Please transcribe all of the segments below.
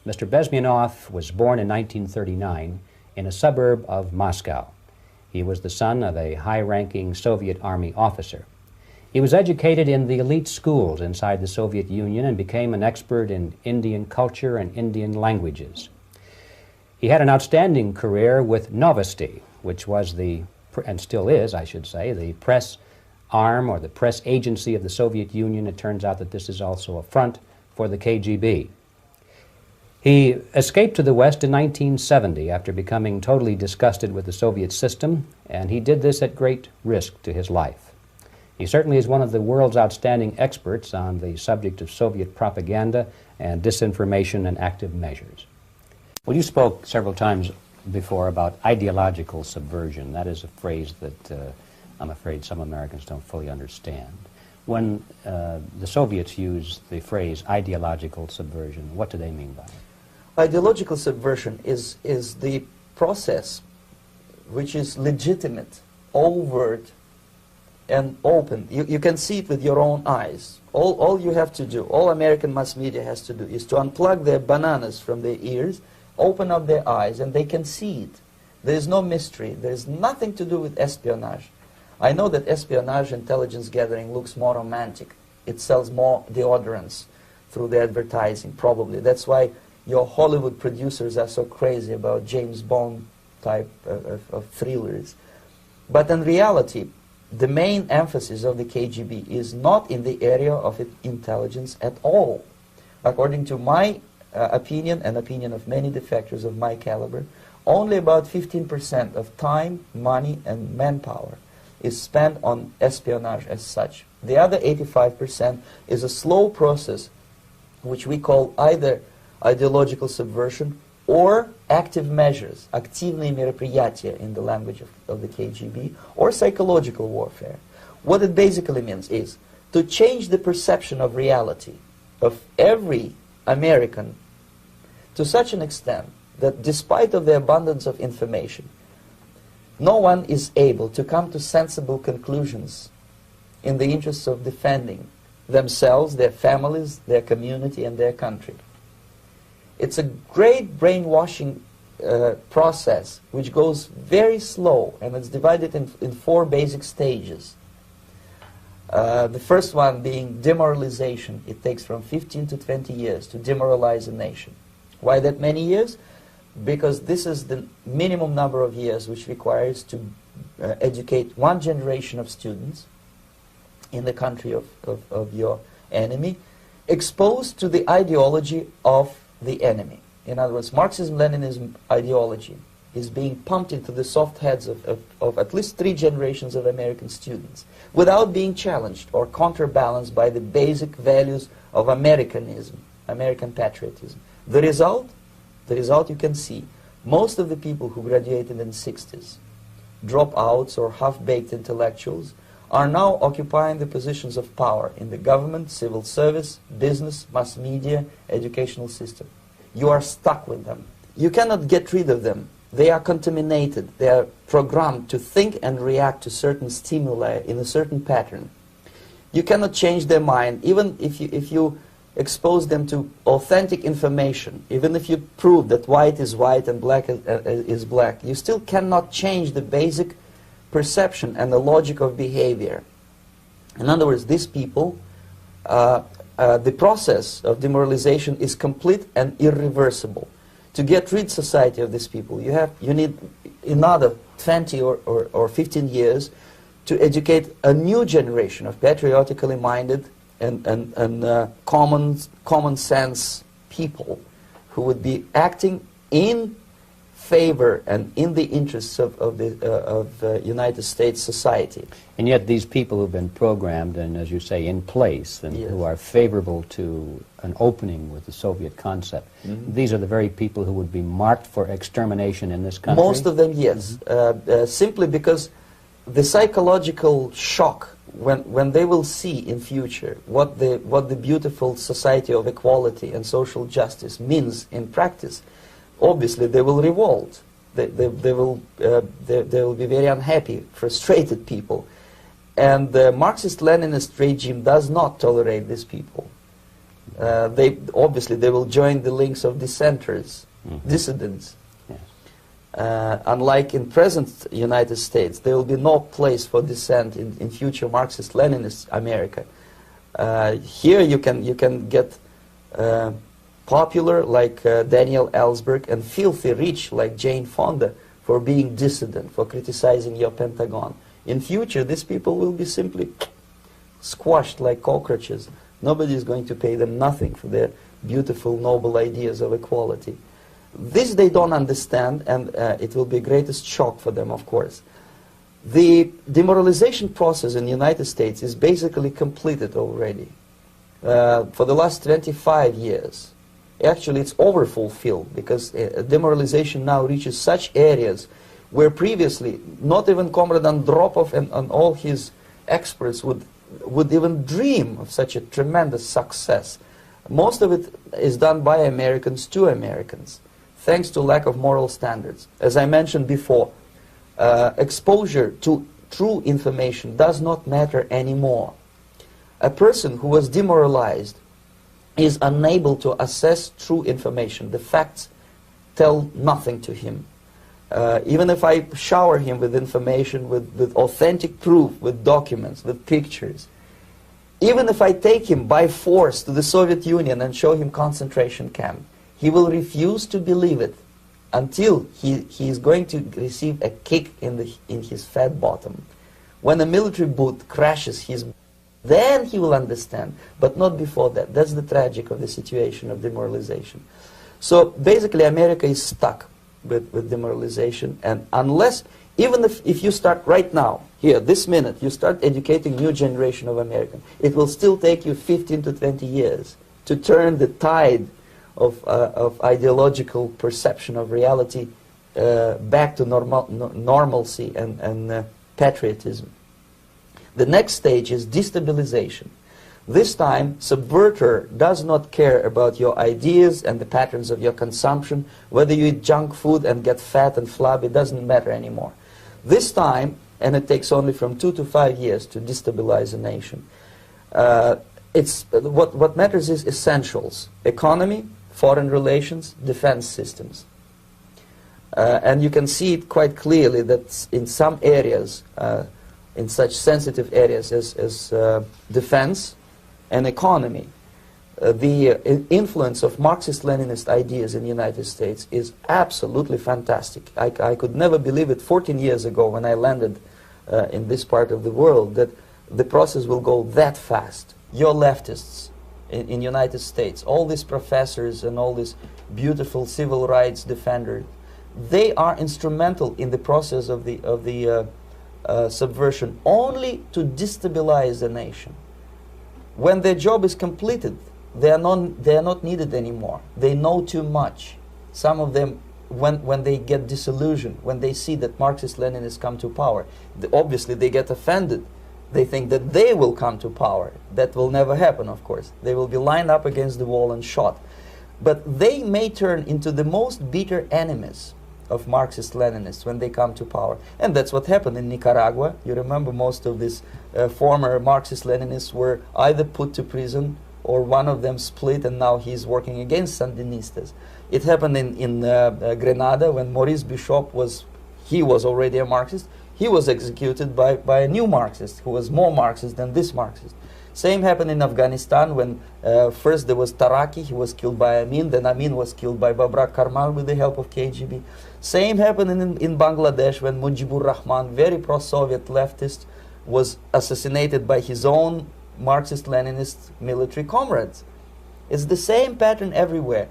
Mr. Bezmenov was born in 1939 in a suburb of Moscow. He was the son of a high-ranking Soviet Army officer. He was educated in the elite schools inside the Soviet Union and became an expert in Indian culture and Indian languages. He had an outstanding career with Novosti, which was the, and still is, I should say, the press arm or the press agency of the Soviet Union. It turns out that this is also a front for the KGB. He escaped to the West in 1970 after becoming totally disgusted with the Soviet system, and he did this at great risk to his life. He certainly is one of the world's outstanding experts on the subject of Soviet propaganda and disinformation and active measures. Well, you spoke several times before about ideological subversion. That is a phrase that I'm afraid some Americans don't fully understand. When the Soviets use the phrase ideological subversion, what do they mean by it? Ideological subversion is the process which is legitimate, overt, and open. You can see it with your own eyes. All you have to do, all American mass media has to do, is to unplug their bananas from their ears, open up their eyes, and they can see it. There is no mystery. There is nothing to do with espionage. I know that espionage intelligence gathering looks more romantic. It sells more deodorants through the advertising, probably. That's why your Hollywood producers are so crazy about James Bond type of thrillers. But in reality, the main emphasis of the KGB is not in the area of intelligence at all. According to my opinion and opinion of many defectors of my caliber, only about 15% of time, money, and manpower is spent on espionage as such. The other 85% is a slow process which we call either ideological subversion or active measures, активные мероприятия in the language of the KGB, or psychological warfare. What it basically means is to change the perception of reality of every American to such an extent that despite of the abundance of information, no one is able to come to sensible conclusions in the interests of defending themselves, their families, their community, and their country. It's a great brainwashing process which goes very slow, and it's divided in 4 basic stages. The first one being demoralization. It takes from 15 to 20 years to demoralize a nation. Why that many years? Because this is the minimum number of years which requires to educate one generation of students in the country of your enemy, exposed to the ideology of the enemy. In other words, Marxism-Leninism ideology is being pumped into the soft heads of at least 3 generations of American students without being challenged or counterbalanced by the basic values of Americanism, American patriotism. The result you can see. Most of the people who graduated in the 60s, dropouts or half-baked intellectuals, are now occupying the positions of power in the government, civil service, business, mass media, educational system. You are stuck with them. You cannot get rid of them. They are contaminated. They are programmed to think and react to certain stimuli in a certain pattern. You cannot change their mind, even if you expose them to authentic information, even if you prove that white is white and black is black. You still cannot change the basic perception and the logic of behavior. In other words, these people, the process of demoralization is complete and irreversible. To get rid society of these people, you need another 20 or 15 years to educate a new generation of patriotically minded and common sense people who would be acting in favor and in the interests of United States society. And yet these people who've been programmed and, as you say, in place and Yes. who are favorable to an opening with the Soviet concept, these are the very people who would be marked for extermination in this country? Most of them, yes. Simply because the psychological shock when they will see in future what the beautiful society of equality and social justice means in practice, obviously they will revolt. They will be very unhappy, frustrated people. And the Marxist-Leninist regime does not tolerate these people. Obviously they will join the links of dissenters, dissidents. Yes. Unlike in present United States, there will be no place for dissent in future Marxist-Leninist America. Here you can get popular like Daniel Ellsberg and filthy rich like Jane Fonda for being dissident, for criticizing your Pentagon. In future, these people will be simply squashed like cockroaches. Nobody is going to pay them nothing for their beautiful, noble ideas of equality. This they don't understand, and it will be greatest shock for them, of course. The demoralization process in the United States is basically completed already. For the last 25 years. Actually, it's overfulfilled, because demoralization now reaches such areas where previously not even Comrade Andropov and all his experts would even dream of such a tremendous success. Most of it is done by Americans to Americans, thanks to lack of moral standards. As I mentioned before, exposure to true information does not matter anymore. A person who was demoralized is unable to assess true information. The facts tell nothing to him. Even if I shower him with information, with authentic proof, with documents, with pictures, even if I take him by force to the Soviet Union and show him concentration camp, he will refuse to believe it until he is going to receive a kick in his fat bottom. When a military boot crashes his, then he will understand, but not before that. That's the tragic of the situation of demoralization. So basically America is stuck with demoralization, and unless, even if you start right now, here, this minute, you start educating new generation of Americans, it will still take you 15 to 20 years to turn the tide of ideological perception of reality back to normalcy and patriotism. The next stage is destabilization. This time, subverter does not care about your ideas and the patterns of your consumption. Whether you eat junk food and get fat and flabby, it doesn't matter anymore. This time, and it takes only from 2 to 5 years to destabilize a nation, what matters is essentials: economy, foreign relations, defense systems. And you can see it quite clearly that in some areas, in such sensitive areas as defense and economy, the influence of Marxist-Leninist ideas in the United States is absolutely fantastic. I could never believe it 14 years ago when I landed in this part of the world, that the process will go that fast. Your leftists in the United States, all these professors and all these beautiful civil rights defenders, they are instrumental in the process of the subversion only to destabilize the nation. When their job is completed, they are not needed anymore. They know too much. Some of them, when they get disillusioned, when they see that Marxist-Leninists come to power, obviously they get offended. They think that they will come to power. That will never happen, of course. They will be lined up against the wall and shot. But they may turn into the most bitter enemies of Marxist-Leninists when they come to power. And that's what happened in Nicaragua. You remember most of these former Marxist-Leninists were either put to prison or one of them split, and now he's working against Sandinistas. It happened in Grenada when Maurice Bishop was already a Marxist. He was executed by a new Marxist who was more Marxist than this Marxist. Same happened in Afghanistan when first there was Taraki, he was killed by Amin, then Amin was killed by Babrak Karmal with the help of KGB. Same happened in Bangladesh when Mujibur Rahman, very pro-Soviet leftist, was assassinated by his own Marxist-Leninist military comrades. It's the same pattern everywhere.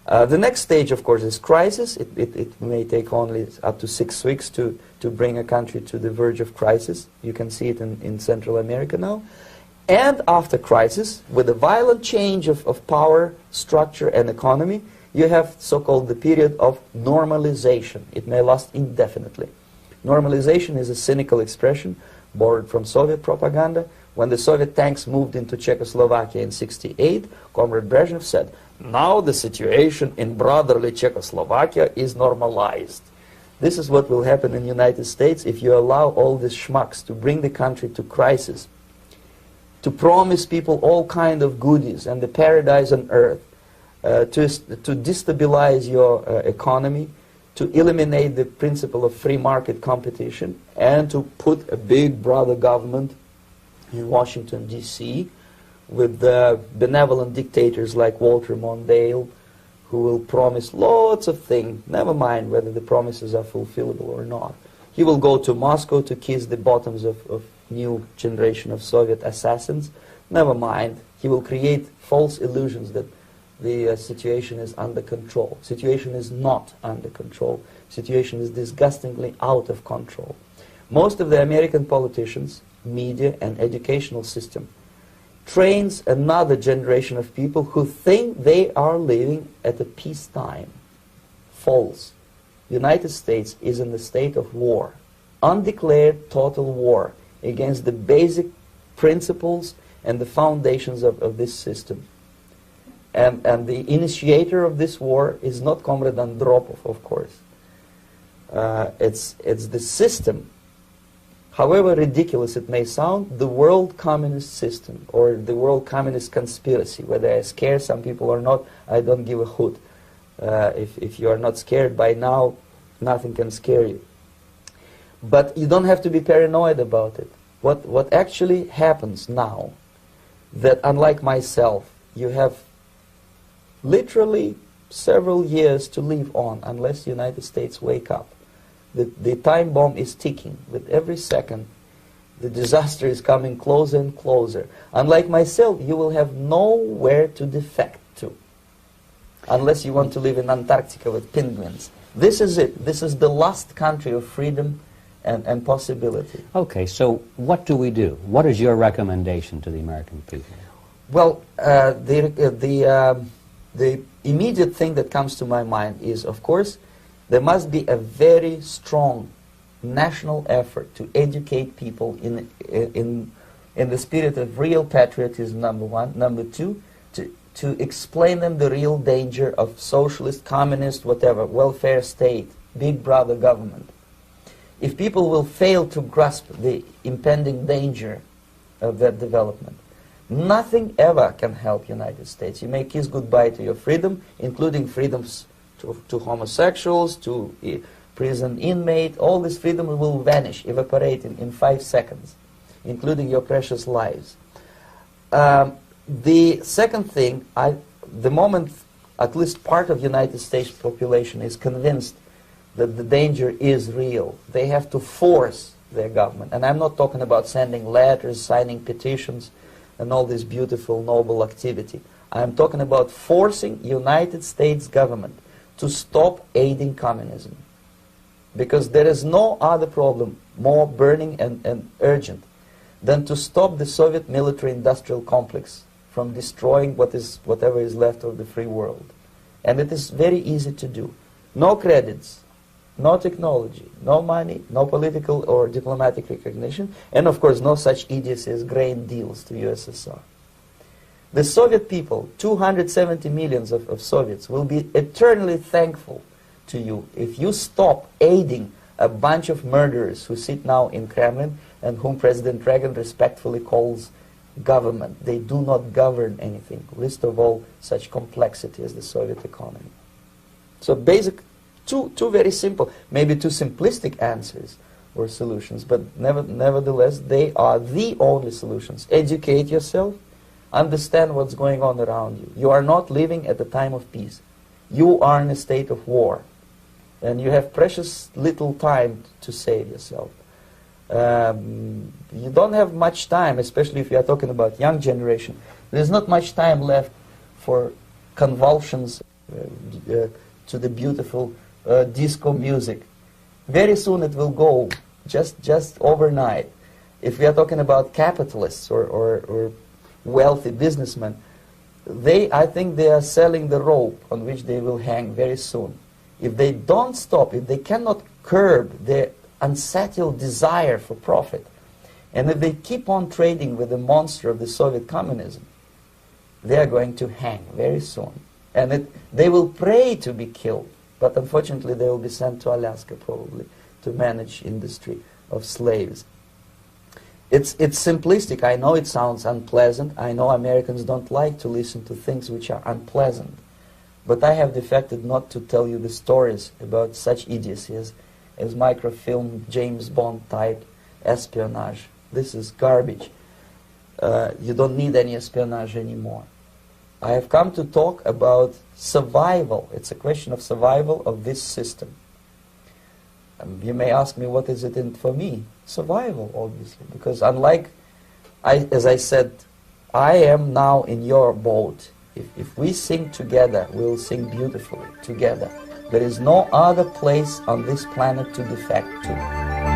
The next stage, of course, is crisis. It may take only up to 6 weeks to bring a country to the verge of crisis. You can see it in Central America now. And after crisis, with a violent change of power, structure, and economy, you have so-called the period of normalization. It may last indefinitely. Normalization is a cynical expression borrowed from Soviet propaganda. When the Soviet tanks moved into Czechoslovakia in '68, Comrade Brezhnev said, "Now the situation in brotherly Czechoslovakia is normalized." This is what will happen in the United States if you allow all these schmucks to bring the country to crisis, to promise people all kind of goodies and the paradise on earth, to destabilize your economy, to eliminate the principle of free market competition, and to put a big brother government in Washington, D.C., with benevolent dictators like Walter Mondale, who will promise lots of things, never mind whether the promises are fulfillable or not. He will go to Moscow to kiss the bottoms of new generation of Soviet assassins, never mind. He will create false illusions that the situation is under control. Situation is not under control. Situation is disgustingly out of control. Most of the American politicians, media, and educational system trains another generation of people who think they are living at a peacetime. False. United States is in the state of war, undeclared total war against the basic principles and the foundations of this system. And the initiator of this war is not Comrade Andropov, of course. It's the system. However ridiculous it may sound, the world communist system or the world communist conspiracy, whether I scare some people or not, I don't give a hoot. If you are not scared by now, nothing can scare you. But you don't have to be paranoid about it. What actually happens now, that unlike myself, you have literally several years to live on unless the United States wake up. The time bomb is ticking. With every second, the disaster is coming closer and closer. Unlike myself, you will have nowhere to defect to, unless you want to live in Antarctica with penguins. This is it. This is the last country of freedom and possibility. Okay, so what do we do? What is your recommendation to the American people? Well, the immediate thing that comes to my mind is, of course, there must be a very strong national effort to educate people in the spirit of real patriotism, number one. Number two, to explain them the real danger of socialist, communist, whatever, welfare state, big brother government. If people will fail to grasp the impending danger of that development, nothing ever can help United States. You may kiss goodbye to your freedom, including freedoms to homosexuals, to prison inmate. All this freedom will vanish, evaporate in 5 seconds, including your precious lives. The second thing, the moment at least part of United States population is convinced that the danger is real, they have to force their government. And I'm not talking about sending letters, signing petitions, and all this beautiful, noble activity. I'm talking about forcing United States government to stop aiding communism. Because there is no other problem more burning and urgent than to stop the Soviet military-industrial complex from destroying whatever is left of the free world. And it is very easy to do. No credits, no technology, no money, no political or diplomatic recognition, and of course no such idiocy as grain deals to USSR. The Soviet people, 270 million of Soviets, will be eternally thankful to you if you stop aiding a bunch of murderers who sit now in Kremlin and whom President Reagan respectfully calls government. They do not govern anything, least of all such complexity as the Soviet economy. So basic, two very simple, maybe two simplistic answers or solutions, but nevertheless they are the only solutions. Educate yourself, understand what's going on around you. You are not living at a time of peace. You are in a state of war. And you have precious little time to save yourself. You don't have much time, especially if you are talking about young generation. There's not much time left for convulsions to the beautiful disco music. Very soon it will go, just overnight. If we are talking about capitalists or wealthy businessmen, I think they are selling the rope on which they will hang very soon. If they don't stop, if they cannot curb their unsettled desire for profit, and if they keep on trading with the monster of the Soviet communism, they are going to hang very soon. And they will pray to be killed, but unfortunately they will be sent to Alaska probably to manage industry of slaves. It's simplistic. I know it sounds unpleasant. I know Americans don't like to listen to things which are unpleasant. But I have defected not to tell you the stories about such idiocy as microfilm, James Bond type espionage. This is garbage. You don't need any espionage anymore. I have come to talk about survival. It's a question of survival of this system. You may ask me, what is it in for me? Survival, obviously, because unlike, as I said, I am now in your boat. If we sing together, we'll sing beautifully together. There is no other place on this planet to defect to.